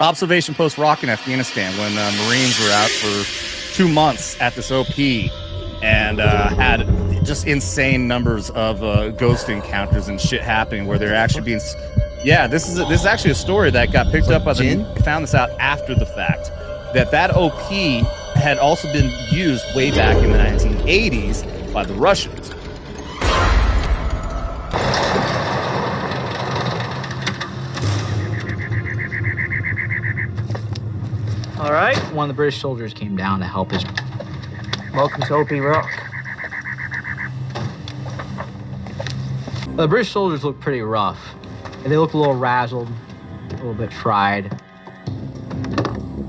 Observation post Rock in Afghanistan, when Marines were out for 2 months at this OP and had just insane numbers of ghost encounters and shit happening where they're actually being... Yeah, this is actually a story that got picked up by the... I found this out after the fact, that OP had also been used way back in the 1980s by the Russians. All right. One of the British soldiers came down to help his... Welcome to OP Rock. The British soldiers look pretty rough. They look a little razzled, a little bit fried.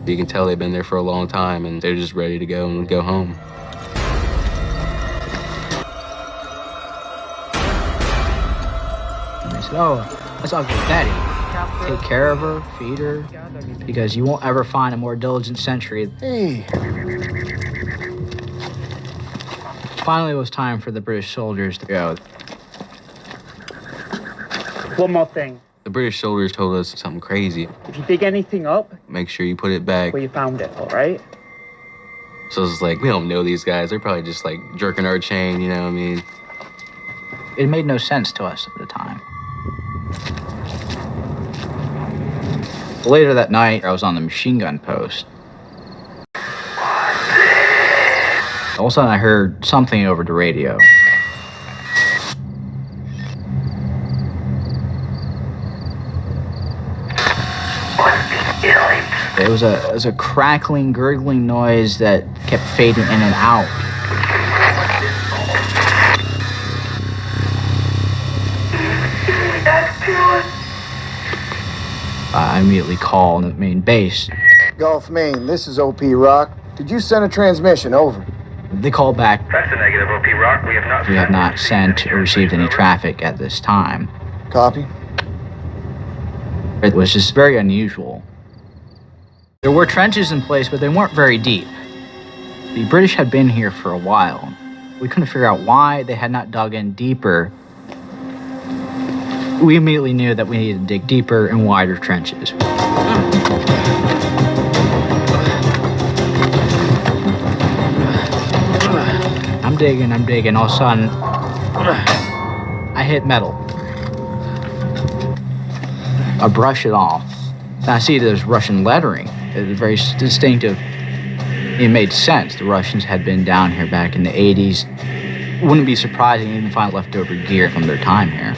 You can tell they've been there for a long time and they're just ready to go and go home. And they said, oh, let's talk to Daddy. Take care of her, feed her, because you won't ever find a more diligent sentry. Hey. Finally, it was time for the British soldiers to go. One more thing. The British soldiers told us something crazy. If you dig anything up, make sure you put it back where you found it, all right? So it's like, we don't know these guys. They're probably just like jerking our chain, you know what I mean? It made no sense to us at the time. Later that night, I was on the machine gun post. All of a sudden, I heard something over the radio. It was a crackling, gurgling noise that kept fading in and out. I immediately called the main base. Gulf, Maine, this is OP Rock. Did you send a transmission? Over. They called back. That's a negative, OP Rock. We have not sent or received any traffic at this time. Copy. It was just very unusual. There were trenches in place, but they weren't very deep. The British had been here for a while. We couldn't figure out why they had not dug in deeper. We immediately knew that we needed to dig deeper and wider trenches. I'm digging. All of a sudden, I hit metal. I brush it off. And I see there's Russian lettering. It was very distinctive. It made sense. The Russians had been down here back in the 80s. Wouldn't be surprising to even find leftover gear from their time here.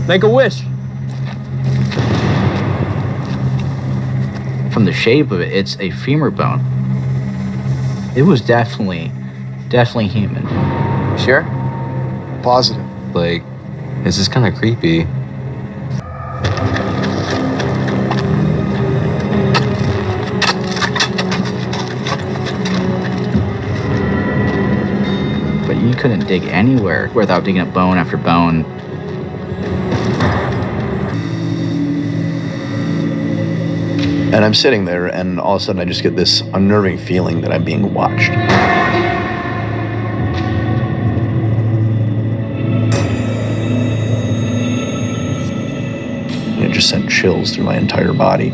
Make a wish. From the shape of it, it's a femur bone. It was definitely human. Sure? Positive. Like, this is kind of creepy. But you couldn't dig anywhere without digging up bone after bone. And I'm sitting there, and all of a sudden I just get this unnerving feeling that I'm being watched. It just sent chills through my entire body.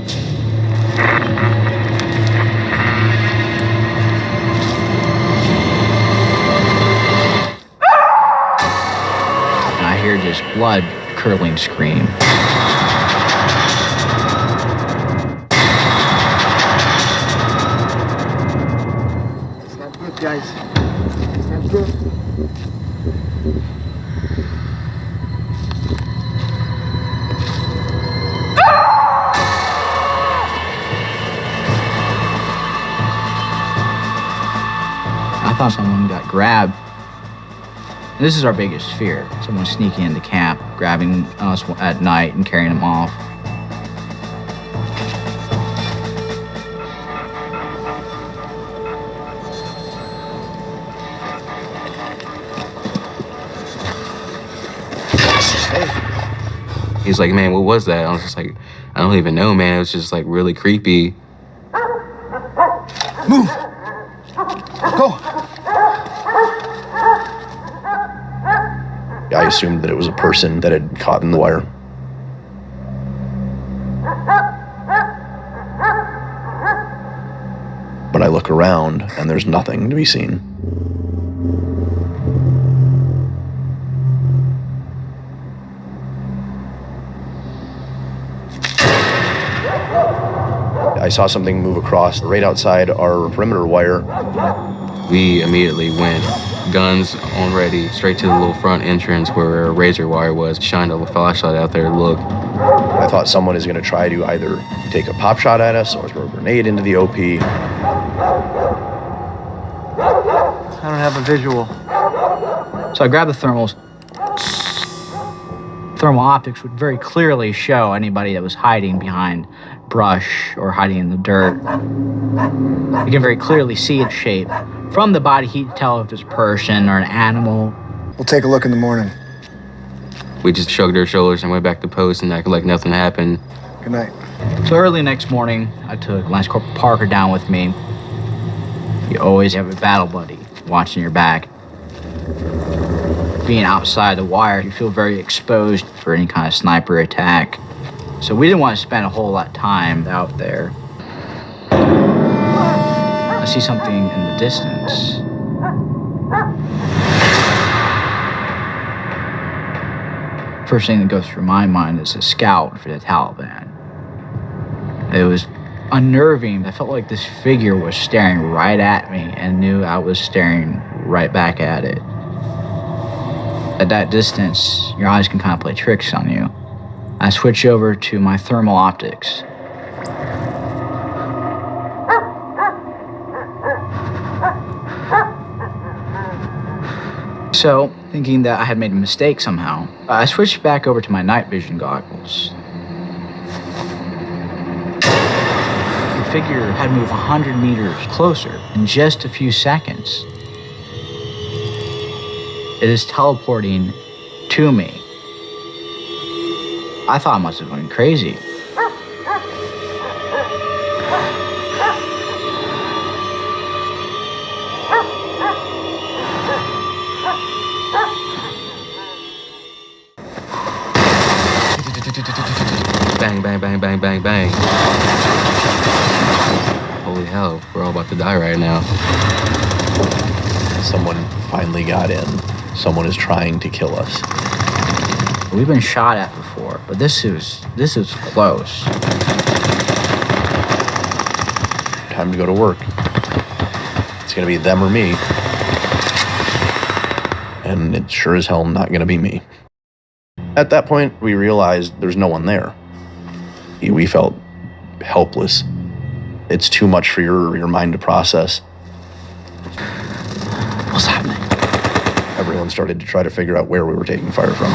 And I hear this blood-curdling scream. Guys, it's not good. I thought someone got grabbed. And this is our biggest fear. Someone sneaking into camp, grabbing us at night and carrying them off. He's like, man, what was that? I was just like, I don't even know, man. It was just like really creepy. Move! Go! I assumed that it was a person that had caught in the wire. But I look around and there's nothing to be seen. I saw something move across right outside our perimeter wire. We immediately went, guns on ready, straight to the little front entrance where a razor wire was, shined a flashlight out there to look. I thought someone is going to try to either take a pop shot at us or throw a grenade into the OP. I don't have a visual. So I grabbed the thermals. Thermal optics would very clearly show anybody that was hiding behind brush or hiding in the dirt. You can very clearly see its shape. From the body heat, tell if it's a person or an animal. We'll take a look in the morning. We just shrugged our shoulders and went back to post and acted like nothing happened. Good night. So early next morning, I took Lance Corporal Parker down with me. You always have a battle buddy watching your back. Being outside the wire, you feel very exposed for any kind of sniper attack. So we didn't want to spend a whole lot of time out there. I see something in the distance. First thing that goes through my mind is a scout for the Taliban. It was unnerving. I felt like this figure was staring right at me and knew I was staring right back at it. At that distance, your eyes can kind of play tricks on you. I switch over to my thermal optics. So, thinking that I had made a mistake somehow, I switched back over to my night vision goggles. The figure had moved 100 meters closer in just a few seconds. It is teleporting to me. I thought I must have gone crazy. Bang, bang, bang, bang, bang, bang. Holy hell, we're all about to die right now. Someone finally got in. Someone is trying to kill us. We've been shot at before, but this is close. Time to go to work. It's gonna be them or me. And it's sure as hell not gonna be me. At that point, we realized there's no one there. We felt helpless. It's too much for your mind to process. What's happening? Everyone started to try to figure out where we were taking fire from.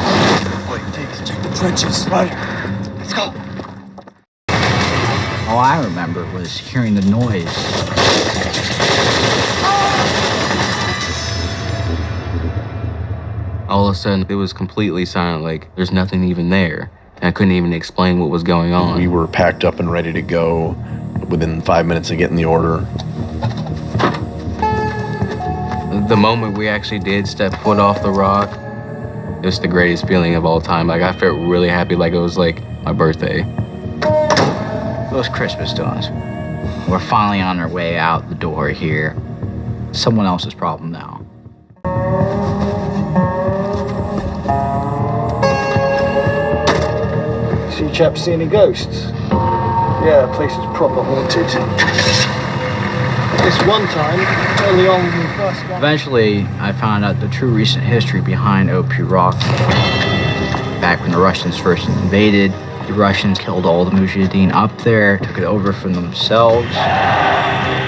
Check the trenches. Roger. Let's go. All I remember was hearing the noise. All of a sudden, it was completely silent, like there's nothing even there. And I couldn't even explain what was going on. We were packed up and ready to go within 5 minutes of getting the order. The moment we actually did step foot off the rock, it was the greatest feeling of all time. Like I felt really happy, like it was like my birthday. It was Christmas to us. We're finally on our way out the door here. Someone else's problem now. See you chaps see any ghosts? Yeah, the place is proper haunted. This one time, early on when we first got... Eventually, I found out the true recent history behind OP Rock. Back when the Russians first invaded, the Russians killed all the Mujahideen up there, took it over from themselves.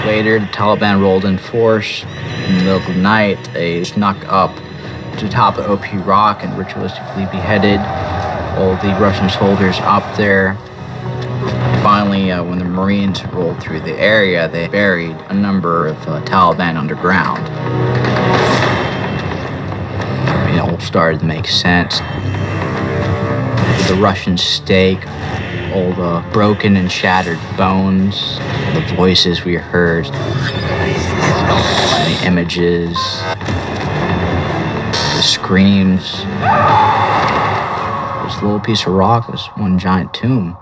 Later, the Taliban rolled in force. In the middle of the night, they snuck up to the top of OP Rock and ritualistically beheaded all the Russian soldiers up there. Finally, when the Marines rolled through the area, they buried a number of Taliban underground. It all started to make sense. The Russian stake, all the broken and shattered bones, the voices we heard, the images. the screams. This little piece of rock was one giant tomb.